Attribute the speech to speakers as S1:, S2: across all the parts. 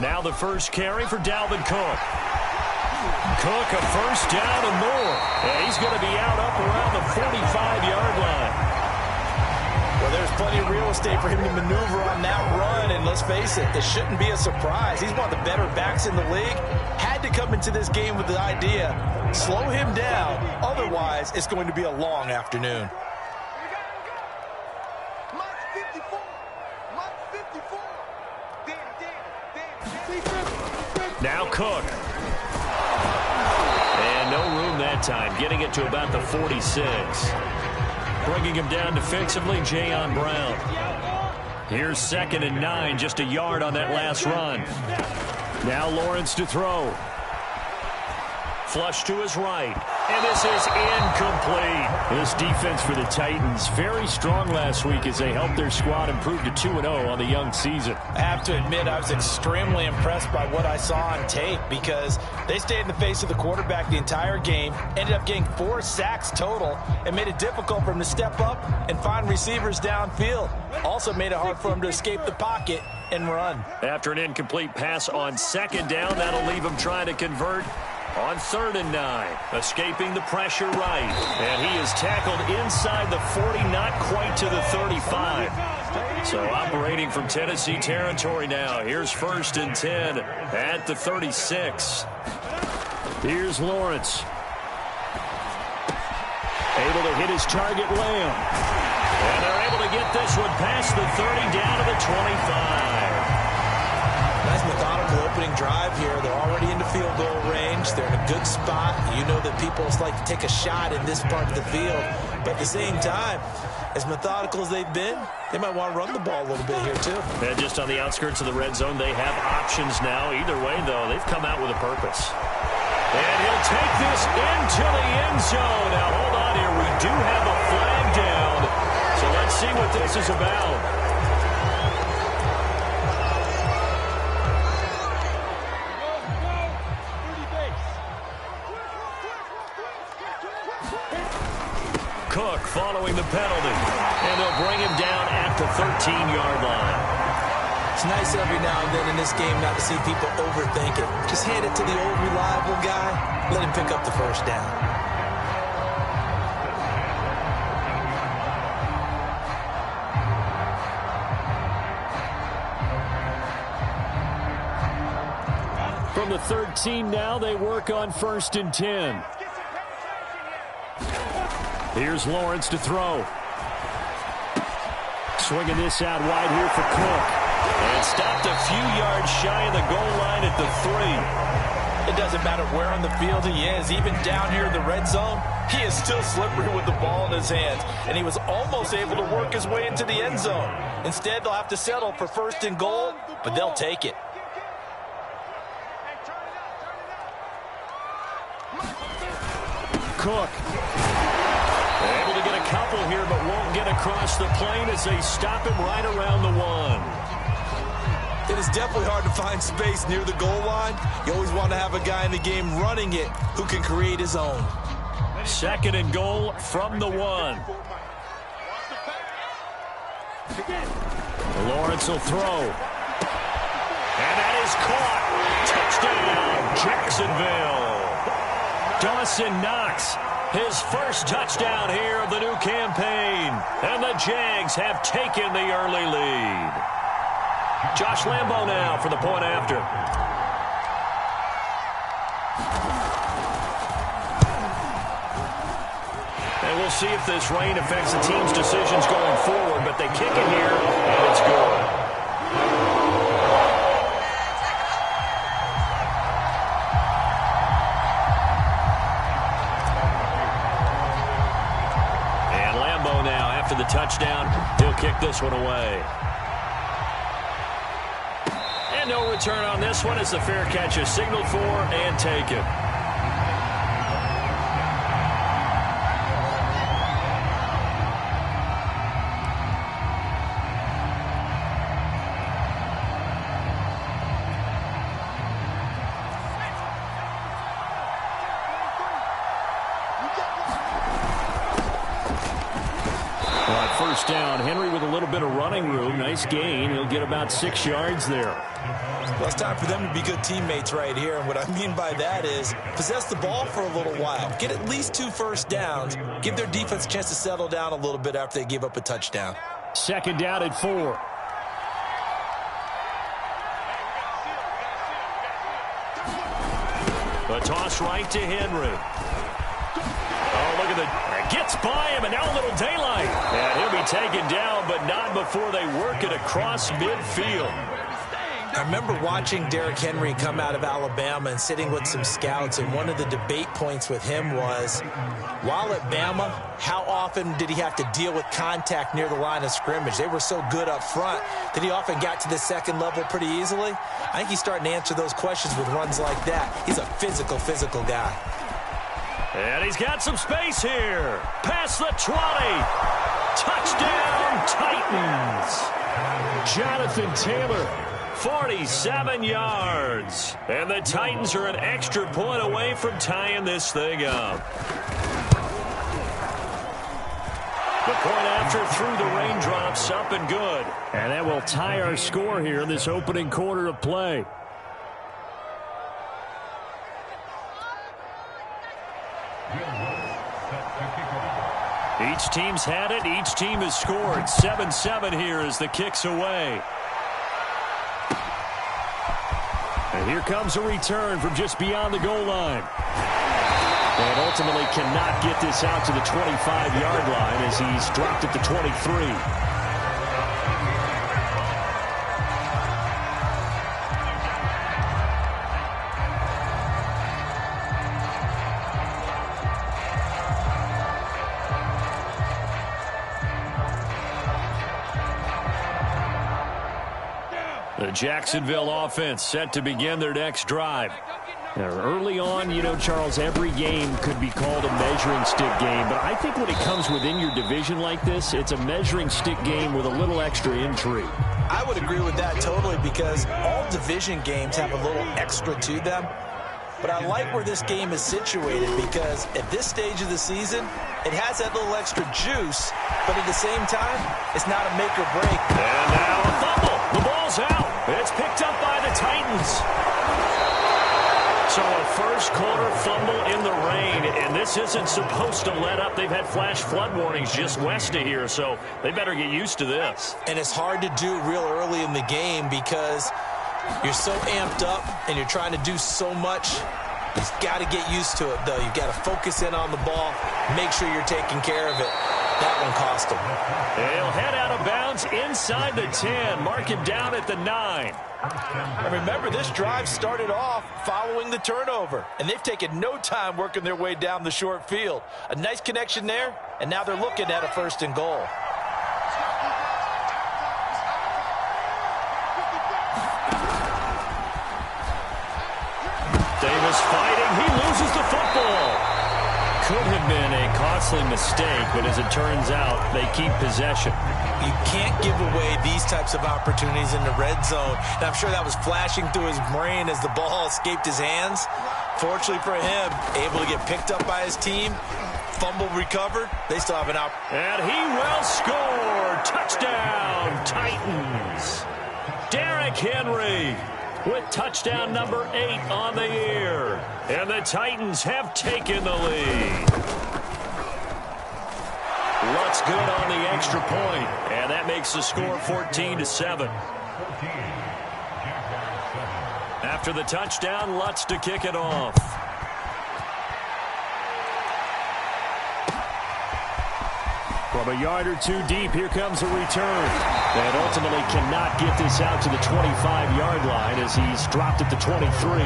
S1: Now the first carry for Dalvin Cook. Cook, a first down and more. And he's going to be out up around the 45-yard line.
S2: Well, there's plenty of real estate for him to maneuver on that run. And let's face it, this shouldn't be a surprise. He's one of the better backs in the league. Had to come into this game with the idea, slow him down. Otherwise, it's going to be a long afternoon.
S1: Now Cook. And no room that time, getting it to about the 46. Bringing him down defensively, Jayon Brown. Here's 2nd and 9, just a yard on that last run. Now Lawrence to throw. Flush to his right. And this is incomplete. This defense for the Titans, very strong last week as they helped their squad improve to 2-0 on the young season.
S2: I have to admit, I was extremely impressed by what I saw on tape because they stayed in the face of the quarterback the entire game, ended up getting 4 sacks total, and made it difficult for him to step up and find receivers downfield. Also made it hard for him to escape the pocket and run.
S1: After an incomplete pass on 2nd down, that'll leave him trying to convert on 3rd and 9, escaping the pressure right. And he is tackled inside the 40, not quite to the 35. So operating from Tennessee territory now. Here's 1st and 10 at the 36. Here's Lawrence. Able to hit his target, Lamb. And they're able to get this one past the 30 down to the 25.
S2: Nice methodical opening drive here. They're already into field goal range. They're in a good spot. You know that people like to take a shot in this part of the field. But at the same time, as methodical as they've been, they might want to run the ball a little bit here too.
S1: And just on the outskirts of the red zone, they have options now. Either way, though, they've come out with a purpose. And he'll take this into the end zone. Now, hold on here. We do have a flag down. So let's see what this is about. Cook following the penalty, and they'll bring him down at the 13-yard line.
S2: It's nice every now and then in this game not to see people overthink it. Just hand it to the old reliable guy, let him pick up the first down.
S1: From the 13 now, they work on 1st and 10. Here's Lawrence to throw. Swinging this out wide here for Cook. And stopped a few yards shy of the goal line at the 3.
S2: It doesn't matter where on the field he is. Even down here in the red zone, he is still slippery with the ball in his hands. And he was almost able to work his way into the end zone. Instead, they'll have to settle for 1st and goal, but they'll take it.
S1: Cook. Able to get a couple here, but won't get across the plane as they stop him right around the 1.
S2: It is definitely hard to find space near the goal line. You always want to have a guy in the game running it who can create his own.
S1: 2nd and goal from the 1. Lawrence will throw. And that is caught. Touchdown, Jacksonville. Dawson Knox, his first touchdown here of the new campaign. And the Jags have taken the early lead. Josh Lambo now for the point after. And we'll see if this rain affects the team's decisions going forward, but they kick it here, and it's good. The touchdown, he'll kick this one away. And no return on this one as the fair catch is signaled for and taken. first down. Henry with a little bit of running room. Nice gain. He'll get about 6 yards there.
S2: Well, it's time for them to be good teammates right here. And what I mean by that is possess the ball for a little while. Get at least 2 first downs. Give their defense a chance to settle down a little bit after they give up a touchdown.
S1: Second down at 4. A toss right to Henry. Oh, look at the... Gets by him, and now a little daylight. And he'll be taken down, but not before they work it across midfield.
S2: I remember watching Derrick Henry come out of Alabama and sitting with some scouts, and one of the debate points with him was, while at Bama, how often did he have to deal with contact near the line of scrimmage? They were so good up front that he often got to the second level pretty easily. I think he's starting to answer those questions with runs like that. He's a physical guy.
S1: And he's got some space here. Past the 20. Touchdown, Titans. Jonathan Taylor, 47 yards. And the Titans are an extra point away from tying this thing up. The point after through the raindrops, up and good. And that will tie our score here in this opening quarter of play. Each team's had it. Each team has scored. 7-7 here as the kick's away. And here comes a return from just beyond the goal line. And ultimately cannot get this out to the 25-yard line as he's dropped at the 23. The Jacksonville offense set to begin their next drive. Now, early on, you know, Charles, every game could be called a measuring stick game. But I think when it comes within your division like this, it's a measuring stick game with a little extra intrigue.
S2: I would agree with that totally because all division games have a little extra to them. But I like where this game is situated because at this stage of the season, it has that little extra juice. But at the same time, it's not a make or break.
S1: And now a fumble. The ball's out. It's picked up by the Titans. So a first quarter fumble in the rain, and this isn't supposed to let up. They've had flash flood warnings just west of here, so they better get used to this.
S2: And it's hard to do real early in the game because you're so amped up and you're trying to do so much. You've got to get used to it, though. You've got to focus in on the ball, make sure you're taking care of it. That one cost him.
S1: He'll head out of bounds inside the 10. Mark him down at the 9.
S2: And remember, this drive started off following the turnover, and they've taken no time working their way down the short field. A nice connection there, and now they're looking at a 1st and goal.
S1: Davis fighting. He loses the football. Could have been a costly mistake, but as it turns out, they keep possession.
S2: You can't give away these types of opportunities in the red zone. And I'm sure that was flashing through his brain as the ball escaped his hands. Fortunately for him, able to get picked up by his team, fumble recovered. They still have an out.
S1: And he will score. Touchdown, Titans. Derrick Henry with touchdown number 8 on the year. And the Titans have taken the lead. Lutz good on the extra point, and that makes the score 14-7. After the touchdown, Lutz to kick it off. From a yard or two deep, here comes a return. And ultimately cannot get this out to the 25-yard line as he's dropped at the 23.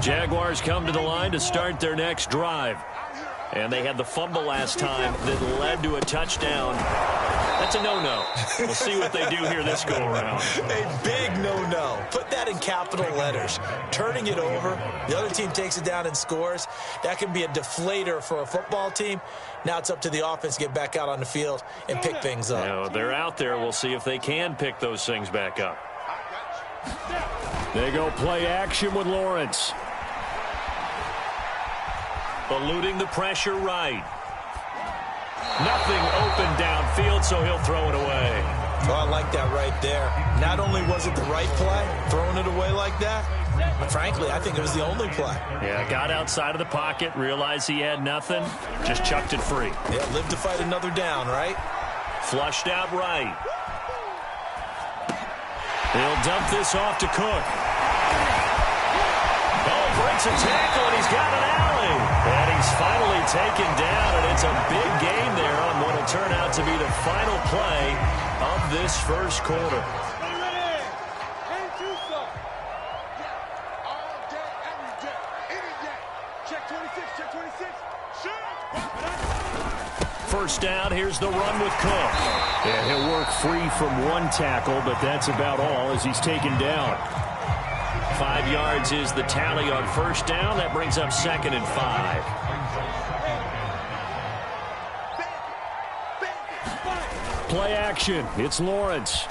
S1: Jaguars come to the line to start their next drive. And they had the fumble last time that led to a touchdown. That's a no-no. We'll see what they do here this go-around.
S2: A big no-no. Put that in capital letters. Turning it over, the other team takes it down and scores. That can be a deflator for a football team. Now it's up to the offense to get back out on the field and pick things up.
S1: Now, they're out there. We'll see if they can pick those things back up. They go play action with Lawrence. Eluding the pressure right. Nothing open downfield, so he'll throw it away.
S2: Oh, I like that right there. Not only was it the right play, throwing it away like that, but frankly, I think it was the only play.
S1: Yeah, got outside of the pocket, realized he had nothing, just chucked it free.
S2: Yeah, live to fight another down, right?
S1: Flushed out right. He'll dump this off to Cook. Oh, breaks a tackle, and he's got an alley. And he's finally taken down, and it's a big game there on what will turn out to be the final play of this first quarter. First down, here's the run with Cook. And he'll work free from one tackle, but that's about all as he's taken down. 5 yards is the tally on first down. That brings up 2nd and 5. Play action. It's Lawrence.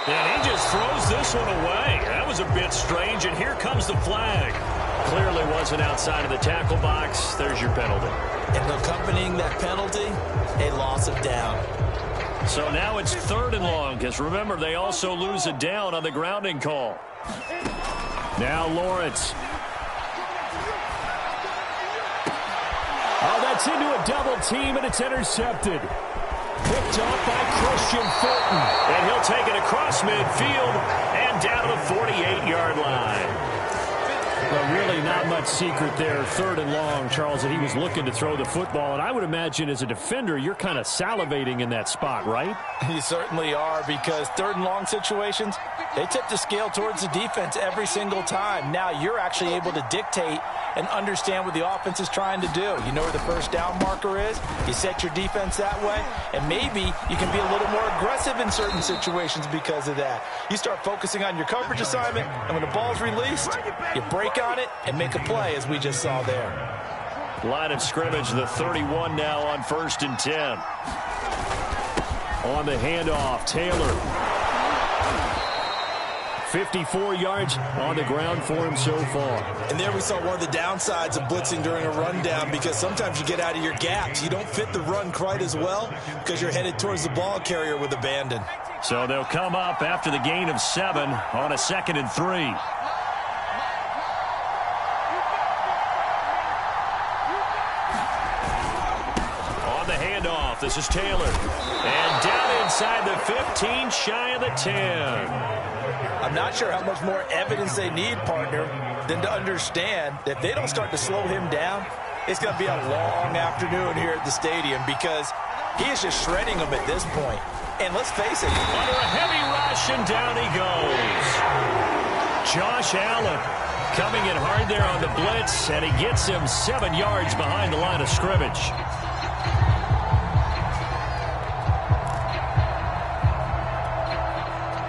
S1: And he just throws this one away. That was a bit strange, and here comes the flag. Clearly wasn't outside of the tackle box. There's your penalty.
S2: And accompanying that penalty, a loss of down.
S1: So now it's 3rd and long, because remember, they also lose a down on the grounding call. Now Lawrence. Oh, that's into a double team, and it's intercepted. Picked off by Christian Fulton. And he'll take it across midfield and down to the 48-yard line. Well, really not much secret there. 3rd and long, Charles, that he was looking to throw the football. And I would imagine as a defender, you're kind of salivating in that spot, right?
S2: You certainly are, because 3rd and long situations, they tip the scale towards the defense every single time. Now you're actually able to dictate and understand what the offense is trying to do. You know where the first down marker is. You set your defense that way, and maybe you can be a little more aggressive in certain situations because of that. You start focusing on your coverage assignment, and when the ball's released, you break on it and make a play, as we just saw there.
S1: Line of scrimmage, the 31 now on 1st and 10. On the handoff, Taylor. 54 yards on the ground for him so far.
S2: And there we saw one of the downsides of blitzing during a rundown, because sometimes you get out of your gaps. You don't fit the run quite as well because you're headed towards the ball carrier with abandon.
S1: So they'll come up after the gain of 7 on a 2nd and 3. On the handoff, this is Taylor. And down inside the 15, shy of the 10.
S2: I'm not sure how much more evidence they need, partner, than to understand that if they don't start to slow him down, it's going to be a long afternoon here at the stadium, because he is just shredding them at this point. And let's face it,
S1: under a heavy rush, and down he goes. Josh Allen coming in hard there on the blitz, and he gets him 7 yards behind the line of scrimmage.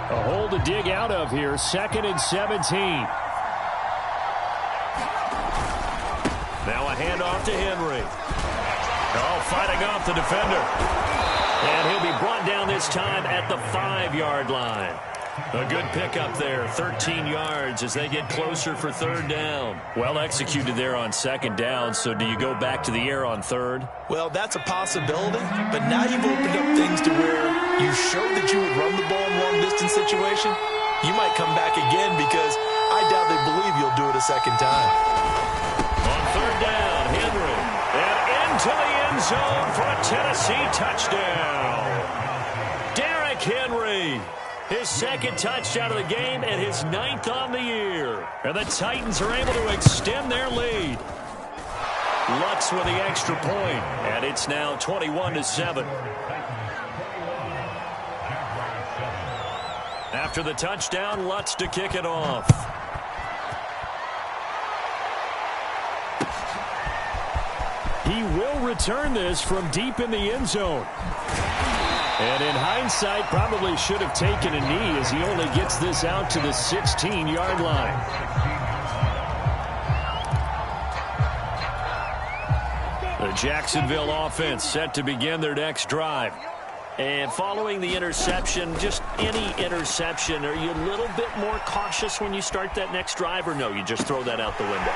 S1: A hole to dig out of here, 2nd and 17. Now a handoff to Henry. Oh, fighting off the defender. And he'll be brought down this time at the 5-yard line. A good pickup there, 13 yards as they get closer for 3rd down. Well executed there on 2nd down, so do you go back to the air on 3rd?
S2: Well, that's a possibility, but now you've opened up things to where you showed that you would run the ball in long-distance situation. You might come back again, because I doubt they believe you'll do it a 2nd time.
S1: On 3rd down, Henry, and into the end zone for a Tennessee touchdown. Derrick Henry. His 2nd touchdown of the game and his 9th on the year. And the Titans are able to extend their lead. Lutz with the extra point, and it's now 21-7. After the touchdown, Lutz to kick it off. He will return this from deep in the end zone. And in hindsight, probably should have taken a knee as he only gets this out to the 16-yard line. The Jacksonville offense set to begin their next drive. And following the interception, just any interception, are you a little bit more cautious when you start that next drive, or no, you just throw that out the window?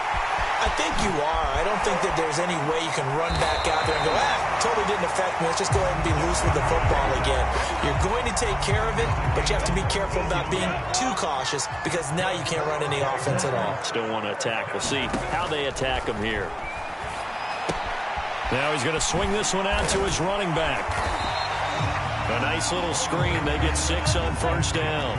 S2: I think you are. I don't think that there's any way you can run back out there and go, totally didn't affect me. Let's just go ahead and be loose with the football again. You're going to take care of it, but you have to be careful about being too cautious because now you can't run any offense at all.
S1: Still want to attack. We'll see how they attack him here. Now he's going to swing this one out to his running back. A nice little screen. They get 6 on first down.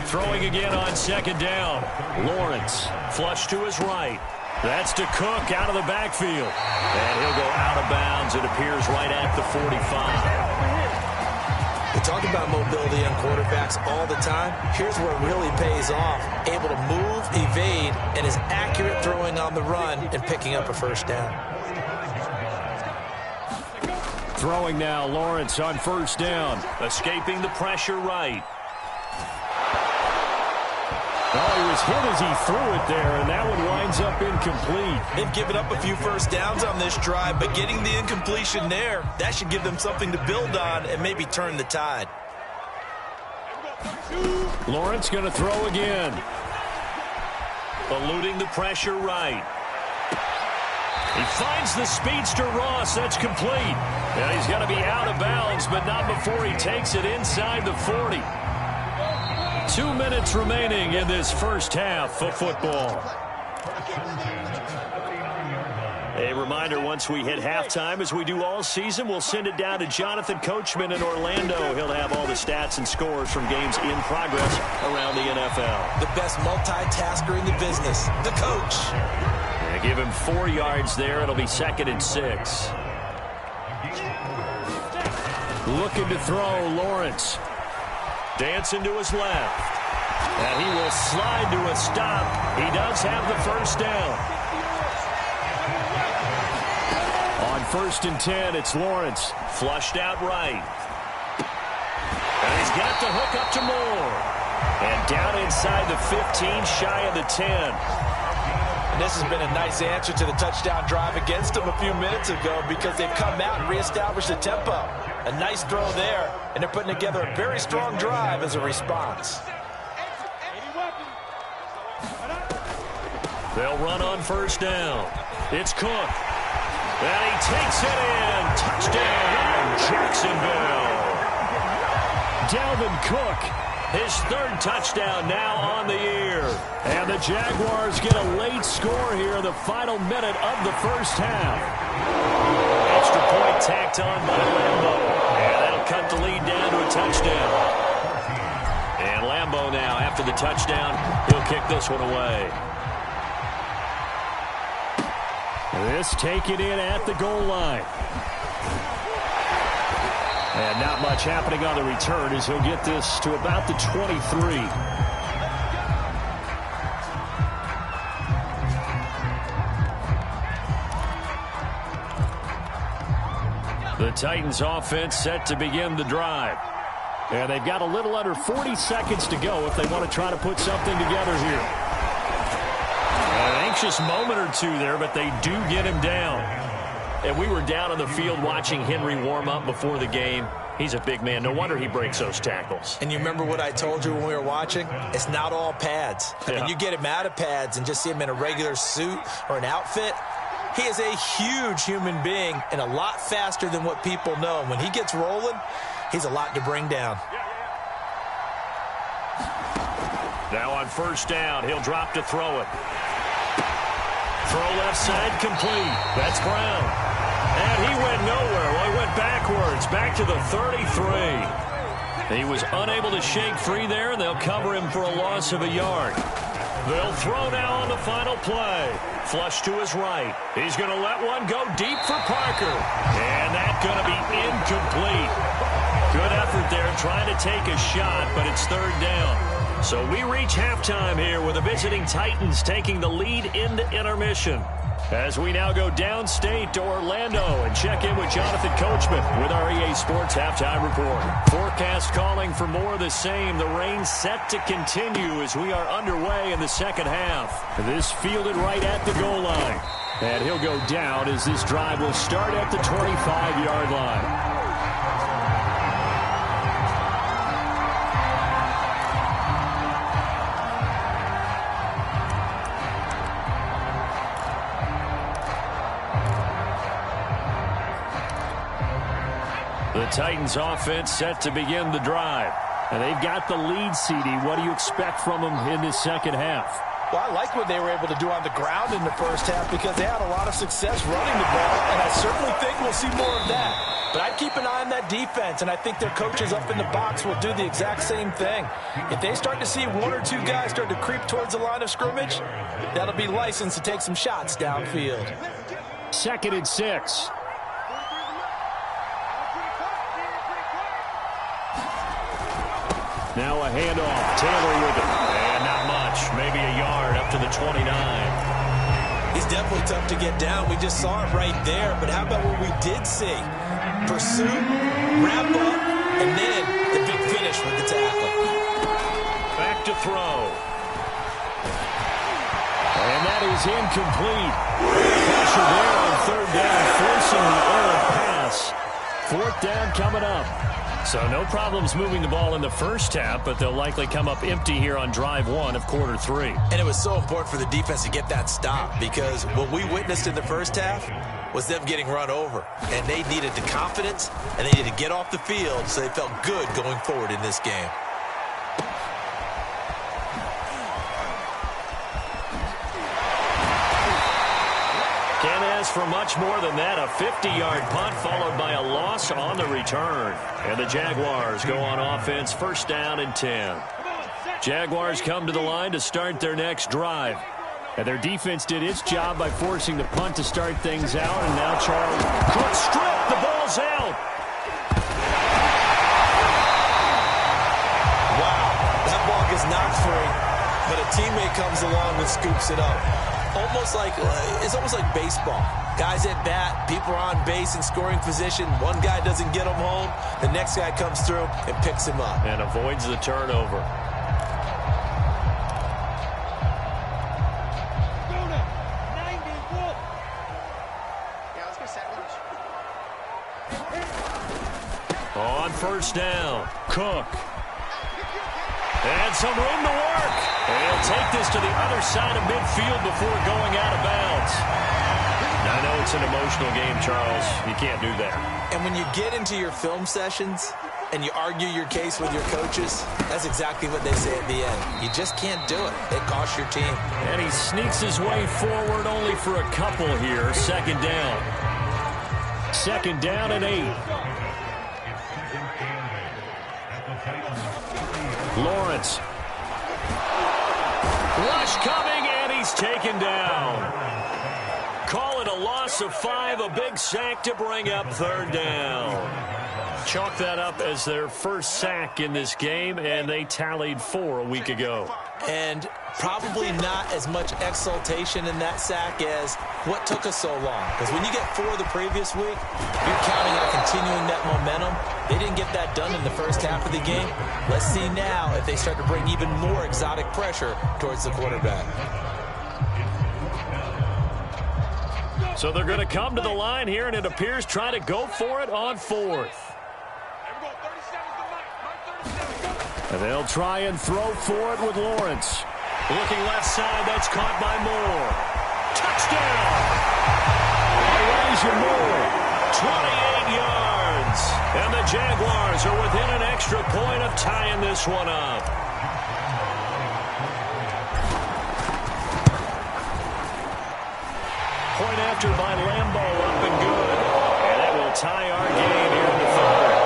S1: Throwing again on second down. Lawrence, flush to his right. That's to Cook out of the backfield. And he'll go out of bounds. It appears right at the 45.
S2: We talk about mobility on quarterbacks all the time. Here's where it really pays off. Able to move, evade, and is accurate throwing on the run and picking up a first down.
S1: Throwing now, Lawrence on first down. Escaping the pressure right. Oh, he was hit as he threw it there, and that one winds up incomplete.
S2: They've given up a few first downs on this drive, but getting the incompletion there, that should give them something to build on and maybe turn the tide.
S1: Lawrence going to throw again. Eluding the pressure right. He finds the speedster Ross. That's complete. Yeah, he's got to be out of bounds, but not before he takes it inside the 40. 2 minutes remaining in this first half of football. A reminder, once we hit halftime, as we do all season, we'll send it down to Jonathan Coachman in Orlando. He'll have all the stats and scores from games in progress around the NFL.
S2: The best multitasker in the business, the coach.
S1: And give him 4 yards there. It'll be 2nd and 6. Looking to throw, Lawrence. Dancing to his left. And he will slide to a stop. He does have the first down. On 1st and 10, it's Lawrence. Flushed out right. And he's got the hook up to Moore. And down inside the 15, shy of the 10.
S2: And this has been a nice answer to the touchdown drive against them a few minutes ago because they've come out and reestablished the tempo. A nice throw there, and they're putting together a very strong drive as a response.
S1: They'll run on first down. It's Cook. And he takes it in. Touchdown, Jacksonville. Dalvin Cook, his 3rd touchdown now on the year. And the Jaguars get a late score here in the final minute of the first half. Extra point tacked on by Lambeau. And that'll cut the lead down to a touchdown. And Lambeau now, after the touchdown, he'll kick this one away. This taken in at the goal line. And not much happening on the return as he'll get this to about the 23. The Titans offense set to begin the drive. And they've got a little under 40 seconds to go if they want to try to put something together here. An anxious moment or two there, but they do get him down. And we were down on the field watching Henry warm up before the game. He's a big man. No wonder he breaks those tackles.
S2: And you remember what I told you when we were watching? It's not all pads. I mean, you get him out of pads and just see him in a regular suit or an outfit. He is a huge human being and a lot faster than what people know. And when he gets rolling, he's a lot to bring down.
S1: Now on first down, he'll drop to throw it. Throw left side complete. That's Brown. And he went nowhere. Well, he went backwards, back to the 33. He was unable to shake free there, and they'll cover him for a loss of a yard. They'll throw now on the final play. Flush to his right. He's going to let one go deep for Parker. And that's going to be incomplete. Good effort there trying to take a shot, but it's 3rd down. So we reach halftime here with the visiting Titans taking the lead into intermission. As we now go downstate to Orlando and check in with Jonathan Coachman with our EA Sports Halftime Report. Forecast calling for more of the same. The rain set to continue as we are underway in the second half. This fielded right at the goal line. And he'll go down as this drive will start at the 25-yard line. The Titans offense set to begin the drive. And they've got the lead, CD. What do you expect from them in this second half?
S2: Well, I like what they were able to do on the ground in the first half because they had a lot of success running the ball, and I certainly think we'll see more of that. But I'd keep an eye on that defense, and I think their coaches up in the box will do the exact same thing. If they start to see one or two guys start to creep towards the line of scrimmage, that'll be licensed to take some shots downfield.
S1: 2nd and 6. Now a handoff. Taylor with it. And not much. Maybe a yard up to the 29.
S2: He's definitely tough to get down. We just saw it right there. But how about what we did see? Pursuit, wrap up, and then the big finish with the tackle.
S1: Back to throw. And that is incomplete. Pressure there on 3rd down, forcing the errant pass. 4th down coming up. So no problems moving the ball in the first half, but they'll likely come up empty here on drive 1 of quarter 3.
S2: And it was so important for the defense to get that stop because what we witnessed in the first half was them getting run over. And they needed the confidence, and they needed to get off the field so they felt good going forward in this game.
S1: Can't ask for much more than that. A 50-yard punt followed by a loss on the return. And the Jaguars go on offense, 1st down and 10. Jaguars come to the line to start their next drive. And their defense did its job by forcing the punt to start things out. And now Charles Cook stripped. The ball's out.
S2: Wow, that ball gets knocked free, but a teammate comes along and scoops it up. It's almost like baseball. Guys at bat, people are on base in scoring position. One guy doesn't get him home. The next guy comes through and picks him up.
S1: And avoids the turnover. On 1st down, Cook. And some room to work. And he'll take this to the other side of midfield before going out of bounds. Now, I know it's an emotional game, Charles. You can't do that.
S2: And when you get into your film sessions and you argue your case with your coaches, that's exactly what they say at the end. You just can't do it. It costs your team.
S1: And he sneaks his way forward only for a couple here. 2nd down. 2nd down and 8. Lawrence. Rush coming, and he's taken down. Call it a loss of 5, a big sack to bring up 3rd down. Chalk that up as their first sack in this game, and they tallied 4 a week ago.
S2: And probably not as much exultation in that sack as what took us so long. Because when you get 4 the previous week, you're counting on continuing that momentum. They didn't get that done in the first half of the game. Let's see now if they start to bring even more exotic pressure towards the quarterback.
S1: So they're going to come to the line here, and it appears try to go for it on 4th. And they'll try and throw for it with Lawrence. Looking left side, that's caught by Moore. Touchdown! Elijah Moore, 28 yards. And the Jaguars are within an extra point of tying this one up. Point after by Lambeau, up and good. And that will tie our game here in the 3rd.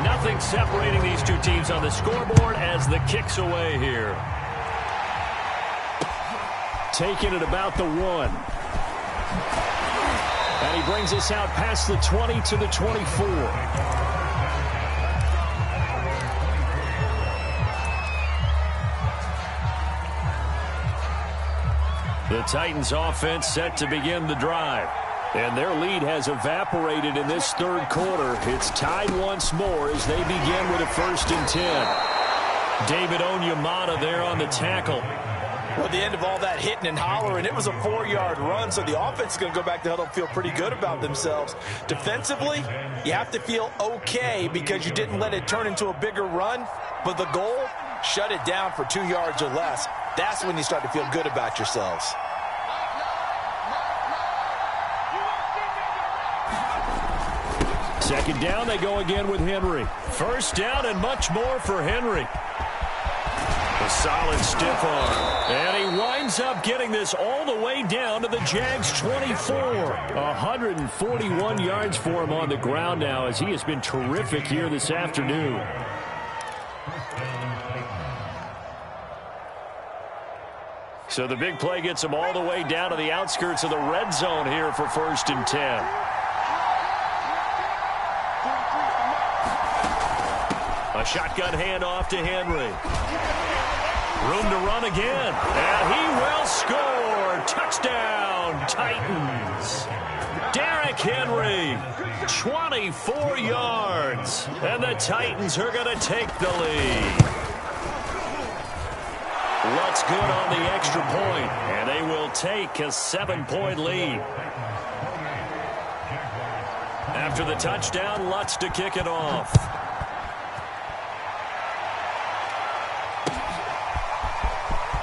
S1: Nothing separating these two teams on the scoreboard as the kick's away here. Taking it about the 1. And he brings us out past the 20 to the 24. The Titans offense set to begin the drive. And their lead has evaporated in this third quarter. It's tied once more as they begin with a 1st and 10. David Onyemata there on the tackle.
S2: Well, at the end of all that hitting and hollering, it was a 4-yard run, so the offense is going to go back to huddle and feel pretty good about themselves. Defensively, you have to feel okay because you didn't let it turn into a bigger run, but the goal, shut it down for 2 yards or less. That's when you start to feel good about yourselves.
S1: Second down, they go again with Henry. 1st down and much more for Henry. A solid stiff arm. And he winds up getting this all the way down to the Jags' 24. 141 yards for him on the ground now as he has been terrific here this afternoon. So the big play gets him all the way down to the outskirts of the red zone here for 1st and 10. A shotgun handoff to Henry. Room to run again. And he will score. Touchdown, Titans. Derrick Henry, 24 yards. And the Titans are going to take the lead. Lutz good on the extra point, and they will take a 7-point lead. After the touchdown, Lutz to kick it off.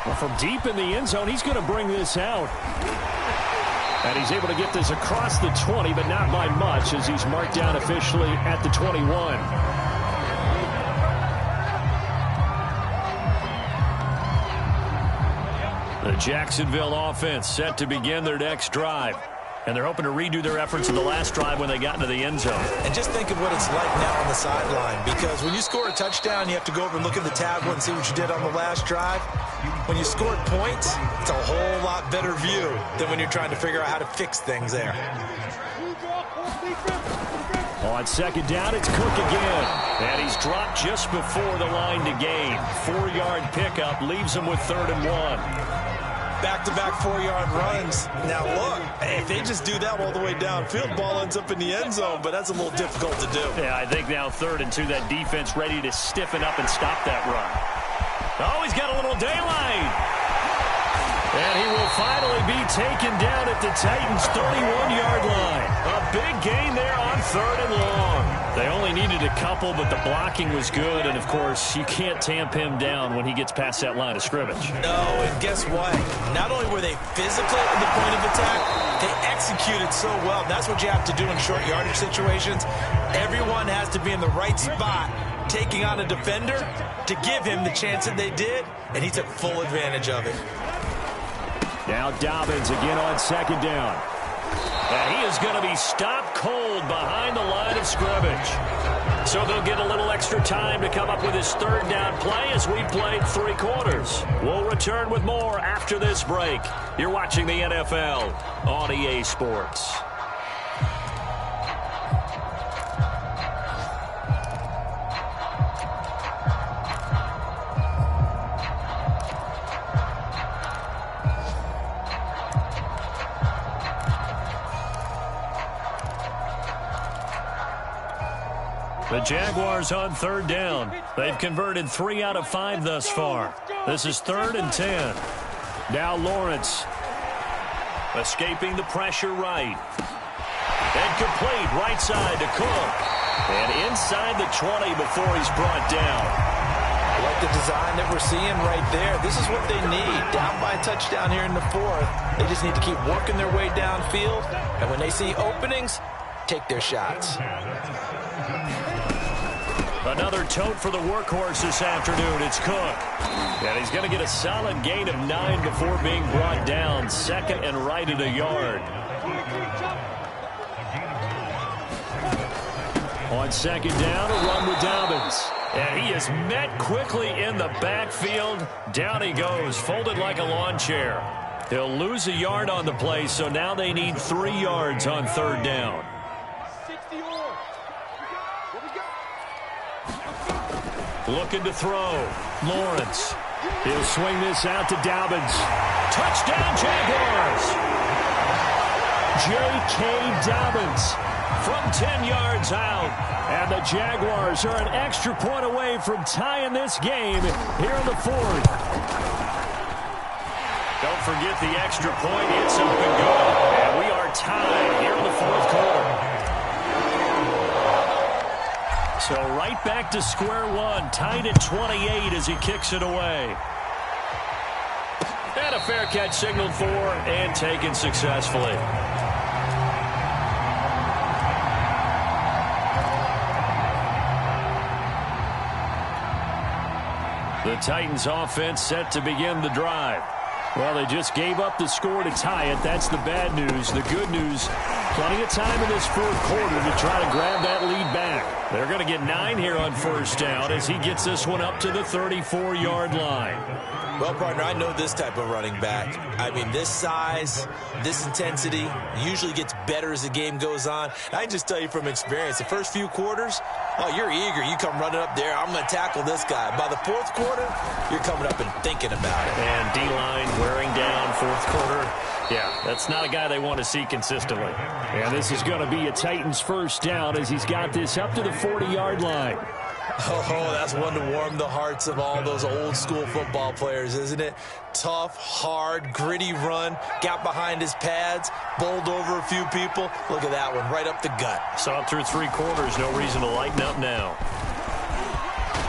S1: Well, from deep in the end zone, he's going to bring this out. And he's able to get this across the 20, but not by much as he's marked down officially at the 21. The Jacksonville offense set to begin their next drive. And they're hoping to redo their efforts in the last drive when they got into the end zone.
S2: And just think of what it's like now on the sideline, because when you score a touchdown, you have to go over and look at the tablet and see what you did on the last drive. When you scored points, it's a whole lot better view than when you're trying to figure out how to fix things there.
S1: On second down, it's Cook again. And he's dropped just before the line to gain. 4-yard pickup leaves him with 3rd and 1.
S2: Back-to-back 4-yard runs. Now, look, if they just do that all the way downfield, ball ends up in the end zone, but that's a little difficult to do.
S1: Yeah, I think now 3rd and 2, that defense ready to stiffen up and stop that run. Oh, he's got a little daylight. And he will finally be taken down at the Titans' 31-yard line. A big gain there on 3rd and long. They only needed a couple, but the blocking was good. And, of course, you can't tamp him down when he gets past that line of scrimmage.
S2: No, and guess what? Not only were they physical at the point of attack, they executed so well. That's what you have to do in short yardage situations. Everyone has to be in the right spot, taking on a defender to give him the chance that they did, and he took full advantage of it.
S1: Now Dobbins again on second down. And he is going to be stopped cold behind the line of scrimmage. So they'll get a little extra time to come up with his 3rd down play as we played 3 quarters. We'll return with more after this break. You're watching the NFL on EA Sports. The Jaguars on 3rd down. They've converted 3 out of 5 thus far. This is 3rd and 10. Now Lawrence. Escaping the pressure right. And complete right side to Cook. And inside the 20 before he's brought down.
S2: I like the design that we're seeing right there. This is what they need. Down by a touchdown here in the 4th. They just need to keep working their way downfield. And when they see openings, take their shots.
S1: Another tote for the workhorse this afternoon. It's Cook. And he's going to get a solid gain of 9 before being brought down. 2nd and right at a yard. On second down, a run with Dobbins. And he is met quickly in the backfield. Down he goes, folded like a lawn chair. He'll lose a yard on the play, so now they need 3 yards on 3rd down. Looking to throw. Lawrence. He'll swing this out to Dobbins. Touchdown, Jaguars. J.K. Dobbins from 10 yards out. And the Jaguars are an extra point away from tying this game here in the fourth. Don't forget the extra point. It's up and good. And we are tied here in the fourth quarter. So right back to square one, tied at 28 as he kicks it away. And a fair catch signaled for and taken successfully. The Titans offense set to begin the drive. Well, they just gave up the score to tie it. That's the bad news. The good news, plenty of time in this fourth quarter to try to grab that lead back. They're going to get 9 here on first down as he gets this one up to the 34-yard line.
S2: Well, partner, I know this type of running back. I mean, this size, this intensity usually gets better as the game goes on. I can just tell you from experience, the first few quarters, oh, you're eager. You come running up there, I'm going to tackle this guy. By the fourth quarter, you're coming up and thinking about it.
S1: And D-line wearing down fourth quarter. Yeah, that's not a guy they want to see consistently. And this is going to be a Titans first down as he's got this up to the 40-yard line.
S2: Oh, that's one to warm the hearts of all those old-school football players, isn't it? Tough, hard, gritty run, got behind his pads, bowled over a few people. Look at that one, right up the gut.
S1: Saw it through 3 quarters, no reason to lighten up now.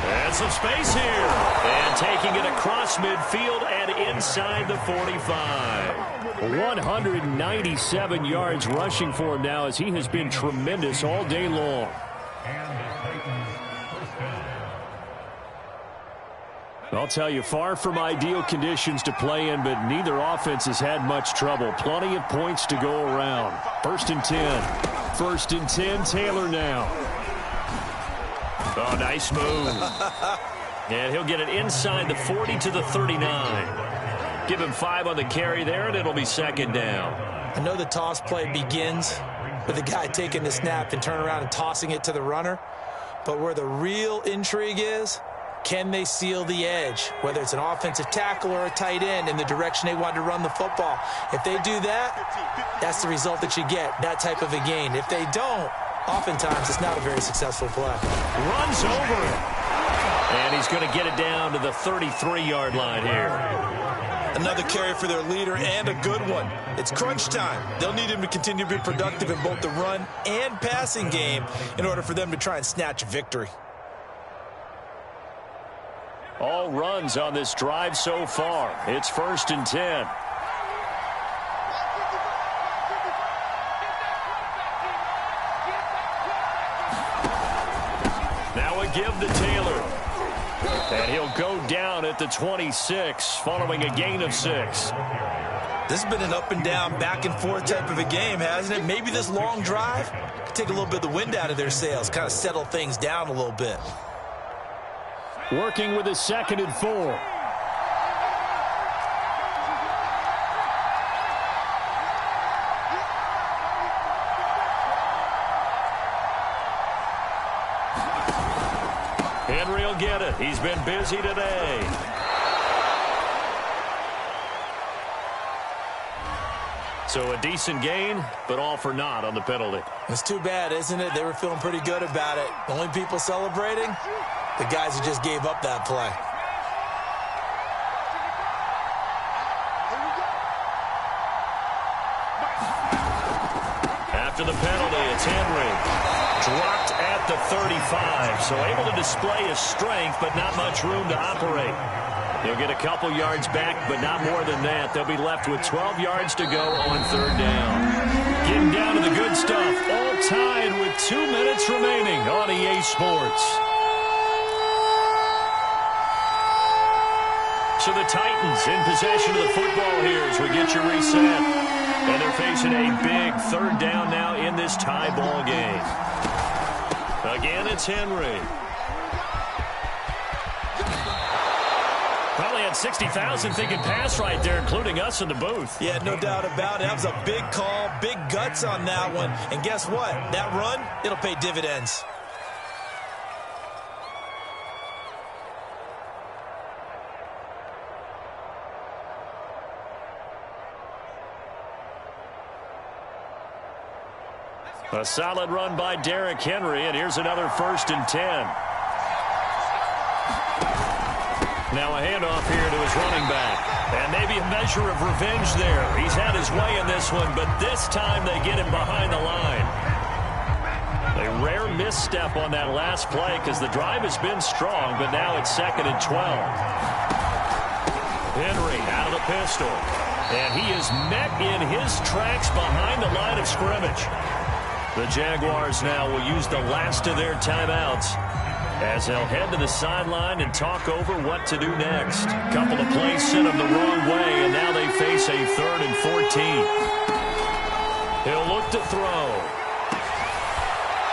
S1: And some space here. And taking it across midfield and inside the 45. 197 yards rushing for him now as he has been tremendous all day long. I'll tell you, far from ideal conditions to play in, but neither offense has had much trouble. Plenty of points to go around. 1st and 10. 1st and 10, Taylor now. Oh, nice move. And he'll get it inside the 40 to the 39. Give him 5 on the carry there, and it'll be 2nd down.
S2: I know the toss play begins with the guy taking the snap and turning around and tossing it to the runner. But where the real intrigue is, can they seal the edge, whether it's an offensive tackle or a tight end, in the direction they want to run the football? If they do that, that's the result that you get, that type of a gain. If they don't, oftentimes it's not a very successful play.
S1: Runs over it. And he's going to get it down to the 33-yard line here.
S2: Another carry for their leader, and a good one. It's crunch time. They'll need him to continue to be productive in both the run and passing game in order for them to try and snatch a victory.
S1: All runs on this drive so far. It's 1st and 10. Now a give to Taylor. And he'll go down at the 26 following a gain of 6.
S2: This has been an up and down, back and forth type of a game, hasn't it? Maybe this long drive could take a little bit of the wind out of their sails, kind of settle things down a little bit.
S1: Working with a 2nd and 4. Henry will get it. He's been busy today. So a decent gain, but all for naught on the penalty.
S2: It's too bad, isn't it? They were feeling pretty good about it. The only people celebrating, the guys who just gave up that play.
S1: After the penalty, it's Henry. Dropped at the 35, so able to display his strength, but not much room to operate. He'll get a couple yards back, but not more than that. They'll be left with 12 yards to go on 3rd down. Getting down to the good stuff. All tied with 2 minutes remaining on EA Sports. So the Titans in possession of the football here as we get you reset. And they're facing a big 3rd down now in this tie ball game. Again, it's Henry. Probably had 60,000 thinking pass right there, including us in the booth.
S2: Yeah, no doubt about it. That was a big call, big guts on that one. And guess what? That run, it'll pay dividends.
S1: A solid run by Derrick Henry, and here's another 1st and 10. Now a handoff here to his running back. And maybe a measure of revenge there. He's had his way in this one, but this time they get him behind the line. A rare misstep on that last play because the drive has been strong, but now it's 2nd and 12. Henry out of the pistol. And he is met in his tracks behind the line of scrimmage. The Jaguars now will use the last of their timeouts as they'll head to the sideline and talk over what to do next. Couple of plays sent them the wrong way, and now they face a 3rd and 14. He'll look to throw.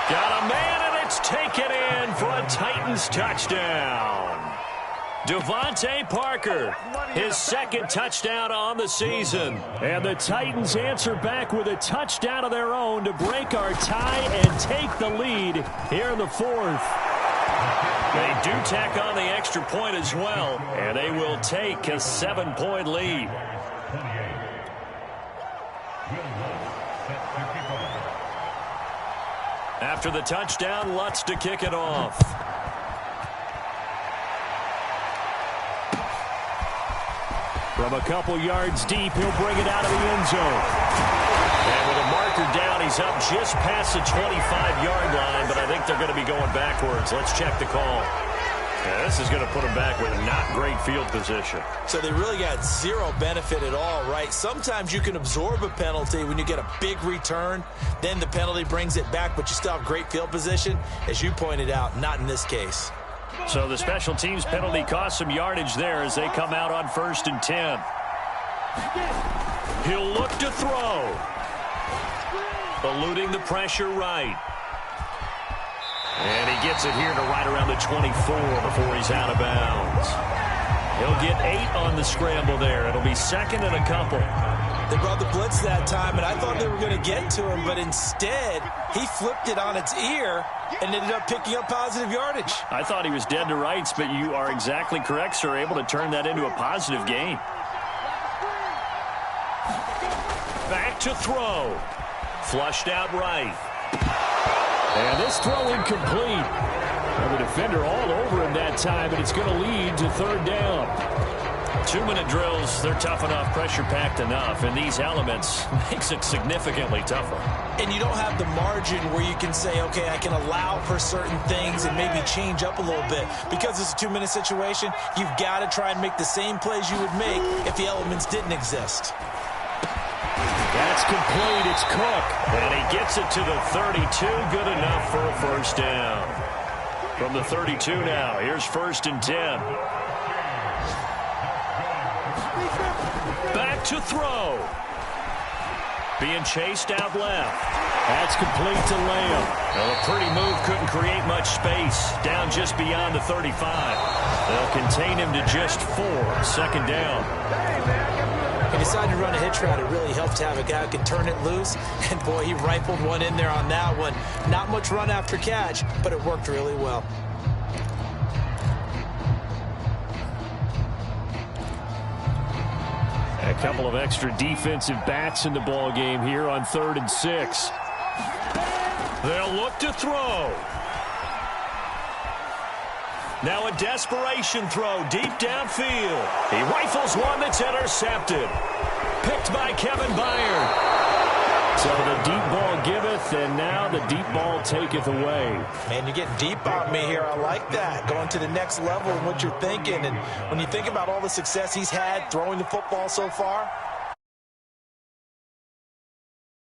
S1: Got a man, and it's taken in for a Titans touchdown. Devontae Parker, his 2nd touchdown on the season. And the Titans answer back with a touchdown of their own to break our tie and take the lead here in the 4th. They do tack on the extra point as well, and they will take a 7-point lead. After the touchdown, Lutz to kick it off. From a couple yards deep, he'll bring it out of the end zone. And with a marker down, he's up just past the 25-yard line, but I think they're going to be going backwards. Let's check the call. Yeah, this is going to put them back with a not great field position.
S2: So they really got zero benefit at all, right? Sometimes you can absorb a penalty when you get a big return. Then the penalty brings it back, but you still have great field position. As you pointed out, not in this case.
S1: So the special teams penalty cost some yardage there as they come out on 1st and 10. He'll look to throw. Eluding the pressure right. And he gets it here to right around the 24 before he's out of bounds. He'll get 8 on the scramble there. It'll be 2nd and a couple.
S2: They brought the blitz that time, and I thought they were going to get to him, but instead he flipped it on its ear and ended up picking up positive yardage.
S1: I thought he was dead to rights, but you are exactly correct, sir. Able to turn that into a positive gain. Back to throw. Flushed out right. And this throw incomplete. And the defender all over him that time, but it's going to lead to 3rd down. 2-minute drills, they're tough enough, pressure-packed enough, and these elements makes it significantly tougher.
S2: And you don't have the margin where you can say, okay, I can allow for certain things and maybe change up a little bit. Because it's a 2-minute situation, you've got to try and make the same plays you would make if the elements didn't exist.
S1: That's complete. It's Cook. And he gets it to the 32. Good enough for a 1st down. From the 32 now, here's 1st and 10. Back to throw. Being chased out left. That's complete to Lamb. Well, a pretty move couldn't create much space. Down just beyond the 35. They'll contain him to just 4. 2nd down.
S2: He decided to run a hitch route. It really helped to have a guy who can turn it loose. And, boy, he rifled one in there on that one. Not much run after catch, but it worked really well.
S1: A couple of extra defensive backs in the ball game here on 3rd and 6. They'll look to throw. Now a desperation throw deep downfield. He rifles one that's intercepted. Picked by Kevin Byard. So the deep ball giveth, and now the deep ball taketh away.
S2: Man, you're getting deep on me here. I like that. Going to the next level in what you're thinking. And when you think about all the success he's had throwing the football so far,